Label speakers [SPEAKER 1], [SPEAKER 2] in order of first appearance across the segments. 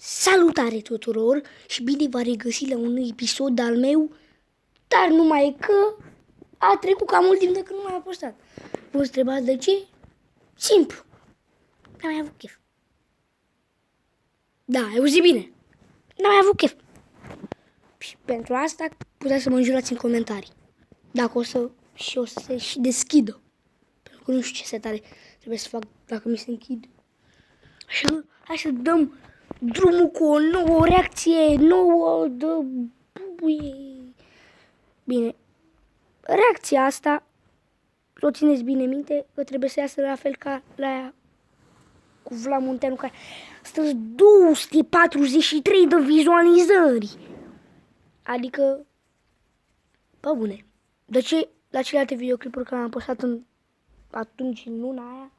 [SPEAKER 1] Salutare tuturor și bine v-a regăsit la un episod al meu, dar numai că a trecut cam mult timp de când nu m-am postat. Vă întrebați de ce? Simplu. N-am mai avut chef. Da, ai auzit bine. N-am mai avut chef. Și pentru asta puteți să mă înjurați în comentarii. Dacă o să se și deschidă. Pentru că nu știu ce setare trebuie să fac dacă mi se închid. Așa că hai să dăm drumul cu o nouă reacție nouă de bubuie. Bine, reacția asta, o țineți bine minte, că trebuie să iasă la fel ca la aia cu Vlad Munteanu, care stă 243 de vizualizări. Adică, pe bune. De ce la celelalte videoclipuri care am postat atunci, în luna aia,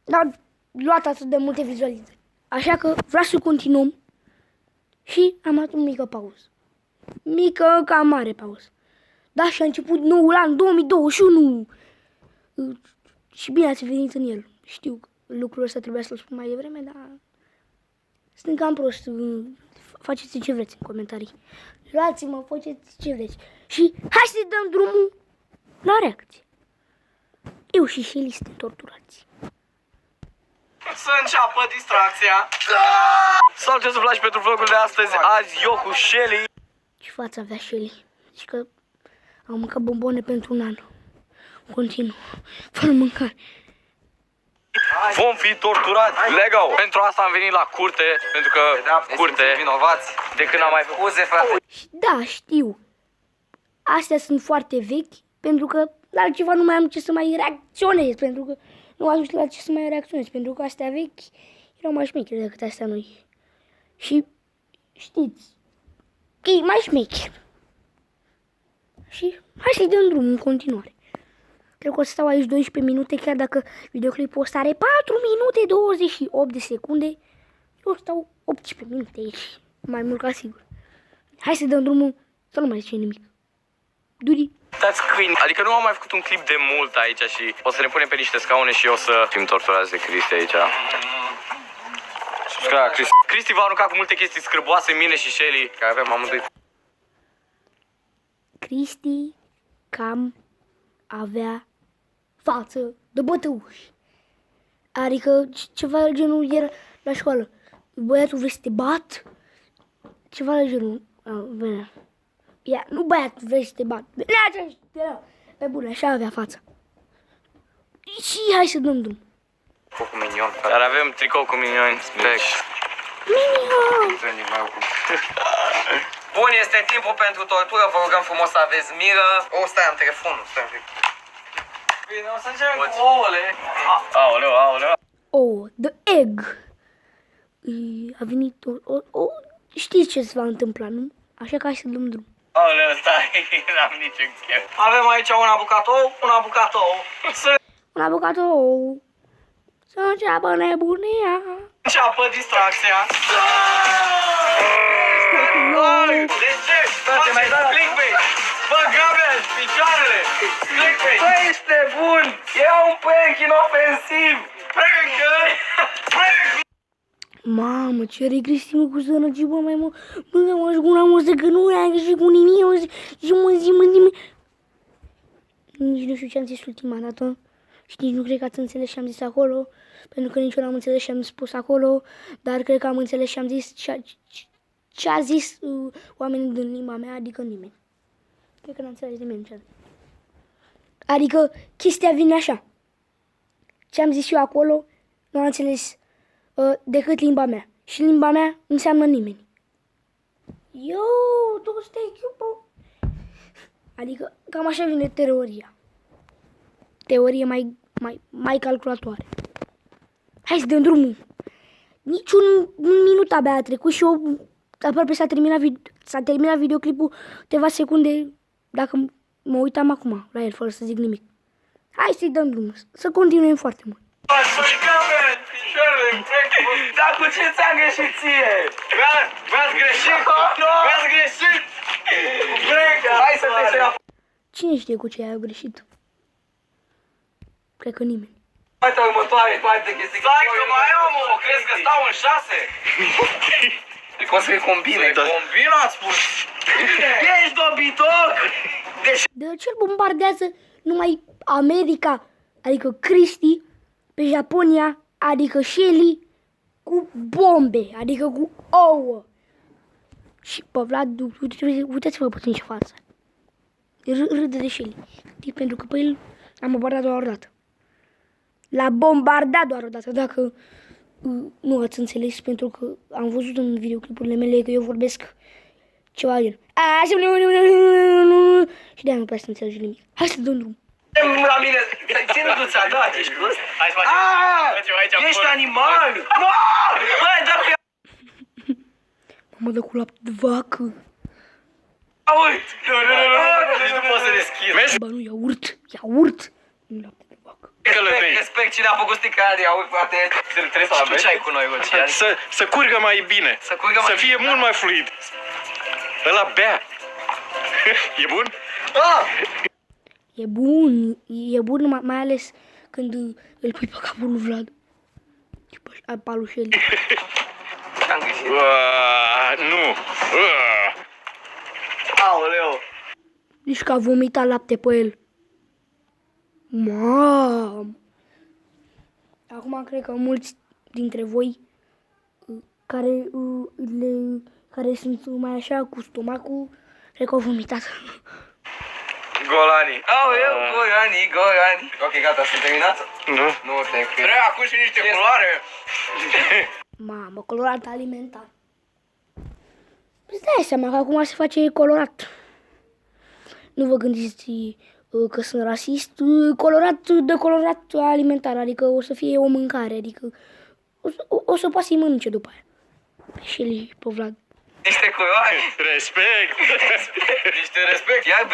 [SPEAKER 1] n-am luat atât de multe vizualizări. Așa că vreau să continuăm și am luat o mică pauză. Mică, cam mare pauză. Da, și a început noul an, 2021. Și bine ați venit în el. Știu că lucrul ăsta trebuia să-l spun mai devreme, dar sunt cam prost. Faceți ce vreți în comentarii. Luați-mă, faceți ce vreți. Și hai să dăm drumul la reacție. Eu și Shelly suntem torturați.
[SPEAKER 2] Să înceapă distracția. Salutez Vlad și pentru vlogul de astăzi. Azi eu cu Shelly.
[SPEAKER 1] Ce față avea Shelly? Zici că am mâncat bomboane pentru un an. Continuu, fără mâncare.
[SPEAKER 2] Vom fi torturați. Lego. Pentru asta am venit la curte, pentru că curte vinovați de când am mai făcut frate.
[SPEAKER 1] Da, știu. Astea sunt foarte vechi, pentru că la altceva nu mai am ce să mai reacționez, pentru că nu am la ce să mai reacționez, pentru că astea vechi erau mai șmecheri decât astea noi. Și știți că e mai șmecher. Și hai să-i dăm drum în continuare. Cred că o să stau aici 12 minute, chiar dacă videoclipul ăsta are 4 minute 28 de secunde. Eu stau 18 minute aici, mai mult ca sigur. Hai să dăm drumul, să nu mai zice nimic. Duri.
[SPEAKER 2] That's Queen. Adică nu am mai făcut un clip de mult aici și o să ne punem pe niște scaune și o să fim torturați de Cristi aici. Subscribe Cristi. Cristi v-a aruncat cu multe chestii scârboase în mine și Shelly, care avem amândoi.
[SPEAKER 1] Cristi cam avea față de bătăuș. Adică ceva de genul era la școală. Băiatul vrei să te bat? Ceva de genul. Ia, nu băiatul vrei să te bat. Pe bune, așa avea fața. Și hai să dăm drum.
[SPEAKER 2] Cu minion. Dar avem tricou cu minioni.
[SPEAKER 1] Minion!
[SPEAKER 2] Bun, este timpul pentru tortură. Vă rugăm frumos să aveți milă. Stai, am telefonul. Stai un pic. Bine, o să începem cu ouăle. Aoleu.
[SPEAKER 1] Oh, the egg. A venit știți ce se va întâmpla, nu? Așa că hai să dăm drum.
[SPEAKER 2] Aoleu, stai, n-am niciun chef. Avem aici un abucatou.
[SPEAKER 1] Un avocatou. Să înceapă nebunia.
[SPEAKER 2] Înceapă distracția. De ce? Frate, mai dai clickbait. Bă, Gabriel, picioarele. Clickbait. Bă, ești nebun. E un prank inofensiv. Prank.
[SPEAKER 1] Mamă, ce regresivă cu sărăcii, bă, mai mă, mă gura, mă, să că nu ai greșit cu nimic, mă zi. Nici nu știu ce am zis ultima dată și nici nu cred că ați înțeles ce am zis acolo, pentru că nici eu n-am înțeles ce am spus acolo, dar cred că am înțeles ce am zis, ce a zis oamenii din limba mea, adică nimeni. Cred că n-am înțeles nimeni ce a zis. Adică chestia vine așa. Ce am zis eu acolo, nu am înțeles decât limba mea. Și limba mea înseamnă nimeni. Yo, tu stai chiupă. Adică cam așa vine teoria. Teorie mai calculatoare. Hai să dăm drumul. Niciun minut abia a trecut și eu aproape s-a terminat videoclipul câteva secunde dacă mă uitam acum la el fără să zic nimic. Hai să-i dăm drumul. Să continuăm foarte mult.
[SPEAKER 2] Dar cu ce ți-am greșit ție? V-ați greșit? Hai să te
[SPEAKER 1] Cine știe cu ce ai greșit? Cred că nimeni.
[SPEAKER 2] Partea următoare, toate chestii. Stai că mai am, o crezi că stau în 6? Cum să-i combine? Combina, ați spus. Ești dobitoc!
[SPEAKER 1] De ce îl bombardează numai America, adică Cristi, pe Japonia, adică Shelly, cu bombe, adică cu ouă. Și pe Vlad, uitați-vă puțin ce față. Râde de Shelly. Pentru că pe el l-am bombardat doar o dată. L-a bombardat doar o dată, dacă nu ați înțeles, pentru că am văzut în videoclipurile mele că eu vorbesc ceva gen. Și de-aia nu prea să înțelegi nimic. Hai să dăm drum.
[SPEAKER 2] La mine, ține-tu-ți adat, ești prost? Hai să facem aici. Ești animal! Băi, dacă
[SPEAKER 1] Mamă, dă cu lapte de vacă.
[SPEAKER 2] Iaurt! Nu poți să deschizi.
[SPEAKER 1] Ba nu, iaurt. Nu lapte de vacă.
[SPEAKER 2] Respect cine a făcut sticla aia de iaurt, frate. Trebuie să știu ce ai cu noi,
[SPEAKER 3] Să curgă mai bine. Să fie mult mai fluid. Ăla bea. E bun?
[SPEAKER 1] E bun, mai ales când îl pui pe capul lui Vlad. Și pe palușelii.
[SPEAKER 2] Am greșit.
[SPEAKER 3] Nu.
[SPEAKER 2] Aoleu.
[SPEAKER 1] Deci că a vomitat lapte pe el. Mam. Acum cred că mulți dintre voi care sunt mai așa cu stomacul, cred că au vomitat.
[SPEAKER 2] Golani. Aoleu, Golani. Ok, gata, sunt terminat?
[SPEAKER 3] Nu.
[SPEAKER 2] Nu te cred. Trebuie acum și niște culoare.
[SPEAKER 1] Mamă, colorat alimentar. Îți dai seama că acum se face colorat. Nu vă gândiți că sunt rasist. Colorat alimentar, adică o să fie o mâncare, adică o să poată să-i mănânce după aia. Pe Shelly, pe Vlad.
[SPEAKER 2] Niște culoare.
[SPEAKER 3] Respect.
[SPEAKER 2] Niște respect. Ia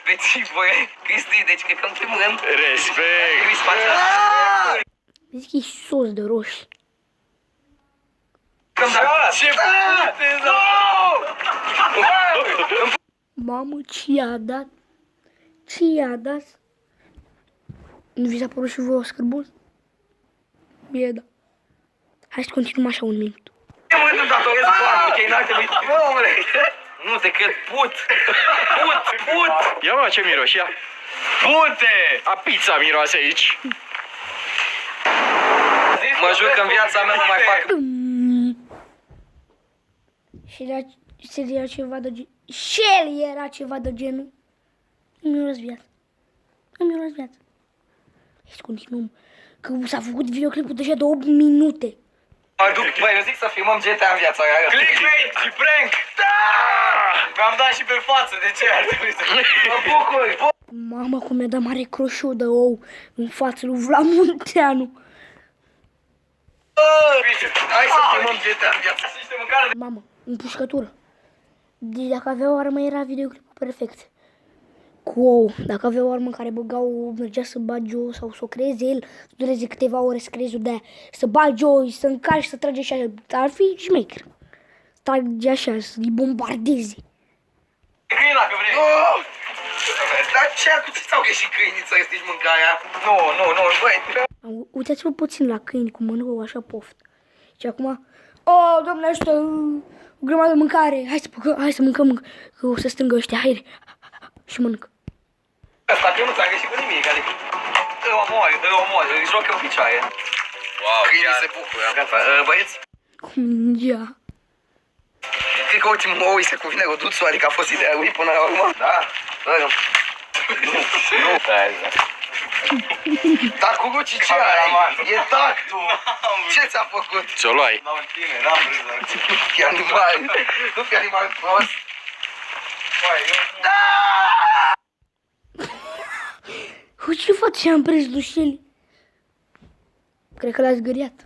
[SPEAKER 2] beți voi, Cristi, deci cred că în primul rând...
[SPEAKER 3] Respect.
[SPEAKER 1] Zic că e sos de roșii.
[SPEAKER 2] Ce pute,
[SPEAKER 1] Mamă, ce i-a dat? Ce i-a dat? Nu vi s-a părut și voi o scârbos? Bine, da. Hai să continuăm așa un minut.
[SPEAKER 2] Mă, nu datorez bani, ok, n-ar trebui... Omule, nu te cred, put!
[SPEAKER 3] Ia mă, ce miroși, ia.
[SPEAKER 2] Pute!
[SPEAKER 3] A pizza miroase aici.
[SPEAKER 2] Mă jur că în viața mea nu mai fac...
[SPEAKER 1] Shelly era ceva de genul. Shelly era ceva de genul. Îmi miros viața. Hai să continuăm. Că s-a făcut videoclipul deja de 8 minute.
[SPEAKER 2] Băi, eu zic să filmăm GTA în viața aia. Clickbait și prank! Da! Mi-am dat și pe față, de ce ar trebui să... Mă bucur!
[SPEAKER 1] Mama, cum mi-a dat mare croșou de ou în fața lui Vlad Munteanu.
[SPEAKER 2] Hai să filmăm GTA în viața.
[SPEAKER 1] Mamă, împușcătură. Deci dacă avea o armă era videoclipul perfect. Cu ou. Dacă avea o armă care mergea să bagi o sau să o creeze el, să dureze câteva ore să creezi o de-aia, să bagi o, să încarci, să tragi așa, ar fi șmecher. Trage așa, să-i bombardeze.
[SPEAKER 2] Câina, că vrei. Dar ce cu ce ți-au greșit câinii să estici mâncarea? Nu, băi.
[SPEAKER 1] Uitați-vă puțin la câini cum mănâncă așa poftă. Și acum, doamne ajută, o grămadă de mâncare, hai să mâncăm, că o să strângă ăștia, haide. Și mănâncă.
[SPEAKER 2] Asta că nu ți-a greșit cu nimic, adică îl omori, îi joc în picioare. Wow, câinii se bucură. Gata, băieți?
[SPEAKER 1] Cu mingea.
[SPEAKER 2] Cred că ultimul ou îi se cuvine Roduțu, adică a fost ideea lui până la urmă. Da, nu. Dar cu Luci ce ai? E tactul. Ce ți-a făcut?
[SPEAKER 3] Ți-o luai.
[SPEAKER 2] N-am tine, n-am vrut. Nu fi animal prost. Da!
[SPEAKER 1] Ce face am prins lui Shelly? Cred că l-a zgâriat.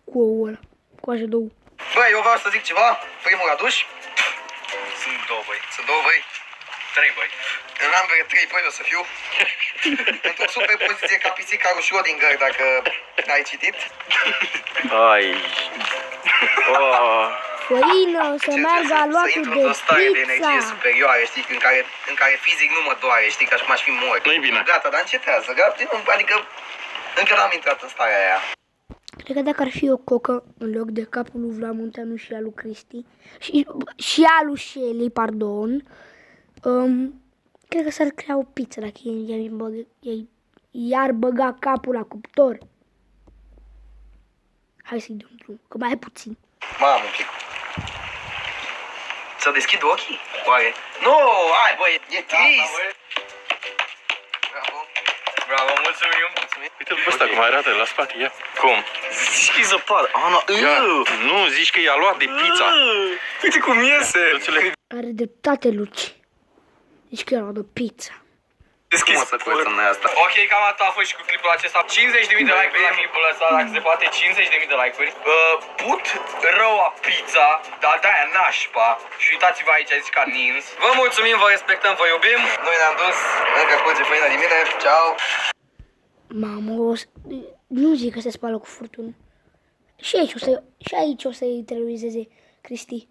[SPEAKER 1] Cu ouă ăla. Cu așa două.
[SPEAKER 2] Băi, eu vreau să zic ceva. Primul la duș. Sunt două băi. 3 băi. În ambele 3 băi o să fiu. Într-o super poziție ca pisica lui Schrödinger, dacă n-ai citit.
[SPEAKER 3] Ai.
[SPEAKER 1] Făină, să meargă aluatul de
[SPEAKER 2] de energie
[SPEAKER 1] pizza.
[SPEAKER 2] superioară, știi, în care fizic nu mă doare, știi, ca și cum aș fi mort.
[SPEAKER 3] Nu-i bine.
[SPEAKER 2] Gata, dar încetează, adică Încă n-am intrat în starea aia.
[SPEAKER 1] Cred că dacă ar fi o cocă în loc de capul lui Vlad Munteanu și al lui Cristi și al lui Shelly, pardon, cred că s-ar crea o pizza dacă ei i-ar băga capul la cuptor. Hai să-i dăm drum, că mai e puțin.
[SPEAKER 2] Mamă, un pic. Să deschid ochii? Oare? Nu, hai băi, e trist. Bravo.
[SPEAKER 3] Bravo, mulțumim. Uite-l pe ăsta cum arată la spate, ia. Cum?
[SPEAKER 2] Zici că e zăpadă.
[SPEAKER 3] Nu, zici că i-a luat de pizza.
[SPEAKER 2] Uite cum iese.
[SPEAKER 1] Are dreptate, Luci. Deci că era de pizza.
[SPEAKER 2] Cum o să curățăm asta?
[SPEAKER 3] Ok, cam atât a fost și cu clipul acesta. 50.000 de like-uri la clipul ăsta, dacă se poate, 50.000 de like-uri. Put răua pizza, dar de-aia nașpa. Și uitați-vă aici, zici ca nins. Vă mulțumim, vă respectăm, vă iubim.
[SPEAKER 2] Noi ne-am dus, încă curge făina din mine. Ceau.
[SPEAKER 1] Mamă, nu zic că se spală cu furtună. Și aici o să-i terorizeze Cristi.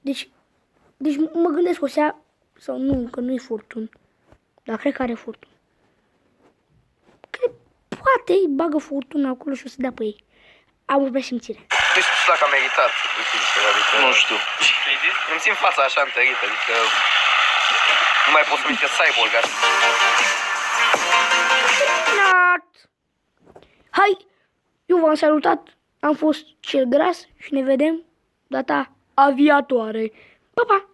[SPEAKER 1] Deci mă gândesc că o să ia, sau nu, că nu-i furtun. Dar cred că are furtun. Cred, poate îi bagă furtuna acolo și o să dea pe ei. Am o presimțire.
[SPEAKER 2] Nu știu dacă a meritat. Adică...
[SPEAKER 3] Nu știu.
[SPEAKER 2] Îmi simt fața așa întărită, adică... Nu mai pot să miște cyborg asta.
[SPEAKER 1] Hai, eu v-am salutat, am fost cel gras și ne vedem data aviatoare. Pa, pa!